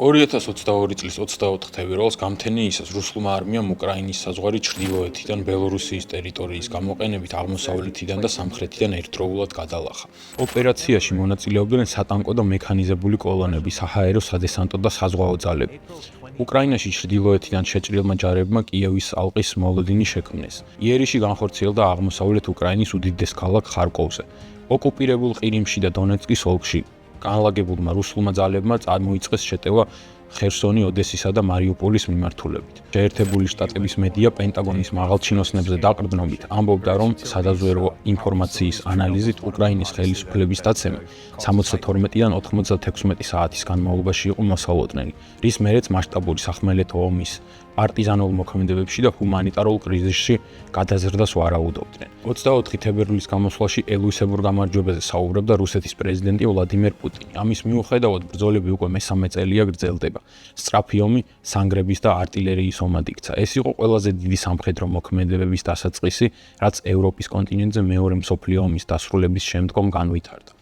2022 წლის 24 თებერვალს გამთენიისას რუსულმა არმიამ უკრაინის საზღვარი ჩრდილოეთიდან ბელორუსიის ტერიტორიის გამოყენებით აღმოსავლეთიდან და სამხრეთიდან ერთდროულად გადალახა. ოპერაციაში მონაწილეობდნენ სატანკო და მექანიზებული კოლონები, საჰაერო სადესანტო და საზღვაო ძალები. უკრაინაში ჩრდილოეთიდან შეჭრილმა ჯარებმა კიევის ალყის მოლოდინი შექმნეს. იერიში განხორციელდა აღმოსავლეთ უკრაინის უდიდეს ქალაქ ხარკოვზე. ოკუპირებულ ყირიმში და დონეცკის ოლქში განლაგებულმა რუსულმა ძალებმა წარმოიწყეს შეტევა ხერსონი, ოდესისა და მარიუპოლის მიმართულებით. შეერთებული შტატების მედია პენტაგონის მაღალჩინოსნებზე დაყრდნობით ამბობდა, რომ სადაზვერვო ინფორმაციის ანალიზით უკრაინის ხელისუფლების დაცემა 72-დან 96 საათის განმავლობაში იყო მოსალოდნელი, რის მერეც მასშტაბური სახმელეთო ომის პარტიზანულ მოქმედებებში და ჰუმანიტარულ კრიზისში გადაზრდას ვარაუდობდნენ. 24 თებერვლის გამოსვლაში ელვისებურ გამარჯვებაზე საუბრობდა რუსეთის პრეზიდენტი ვლადიმერ პუტინი. ამის მიუხედავად ბრძოლები უკვე მესამე წელია გრძელდება. სწრაფი ომი სანგრების და არტილერიის ომად იქცა. ეს იყო ყველაზე დიდი სამხედრო მოქმედებების დასაწყისი, რაც ევროპის კონტინენტზე მეორე მსოფლიო ომის დასრულების შემდგომ განვითარდა.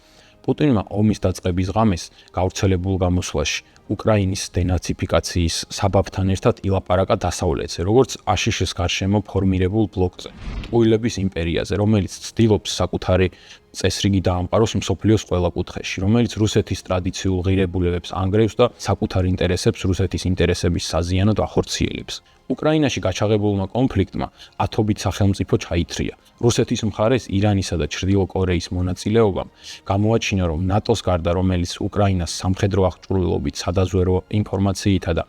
პუტინმა ომის დაწყების ღამეს გავრცელებულ გამოსვლაში უკრაინის დენაციფიკაციის საბაბთან ერთად ილაპარაკა დასავლეთზე, როგორც აშშ-ის გარშემო ფორმირებულ ბლოკზე, ტყუილების იმპერიაზე, რომელიც ცდილობს საკუთარი წესრიგი დაამყაროს მსოფლიოს ყველა კუთხეში, რომელიც რუსეთის ტრადიციულ ღირებულებებს ანგრევს და საკუთარ ინტერესებს რუსეთის ინტერესების საზიანოდ ახორციელებს. უკრაინაში გაჩაღებულმა კონფლიქტმა ათობით სახელმწიფო ჩაითრია. რუსეთის მხარეს ირანისა და ჩრდილო კორეის მონაწილეობამ გამოაჩინა, რომ ნატოს გარდა, რომელიც უკრაინას სამხედრო აღჭურვილობით, სადაზვერვო ინფორმაციითა და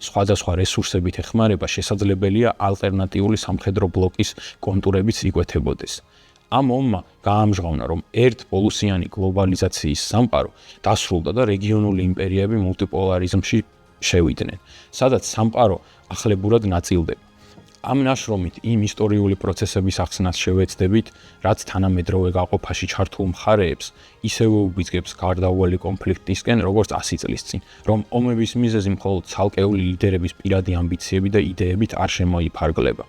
სხვადასხვა რესურსებით ეხმარება, შესაძლებელია ალტერნატიული სამხედრო ბლოკის კონტურებიც იკვეთებოდეს. ამ ომმა გაამჟღავნა, რომ ერთპოლუსიანი გლობალიზაციის სამყარო დასრულდა და რეგიონული იმპერიები მულტიპოლარიზმში შევიდნენ, სადაც სამყარო ახლებურად ნაწილდება. ამ ნაშრომით იმ ისტორიული პროცესების ახსნას შევეცდებით, რაც თანამედროვე გაყოფაში ჩართულ მხარეებს ისევე უბიძგებს გარდაუვალი კონფლიქტისკენ, როგორც 100 წლის წინ, რომ ომების მიზეზი მხოლოდ ცალკეული ლიდერების პირადი ამბიციები და იდეებით არ შემოიფარგლება.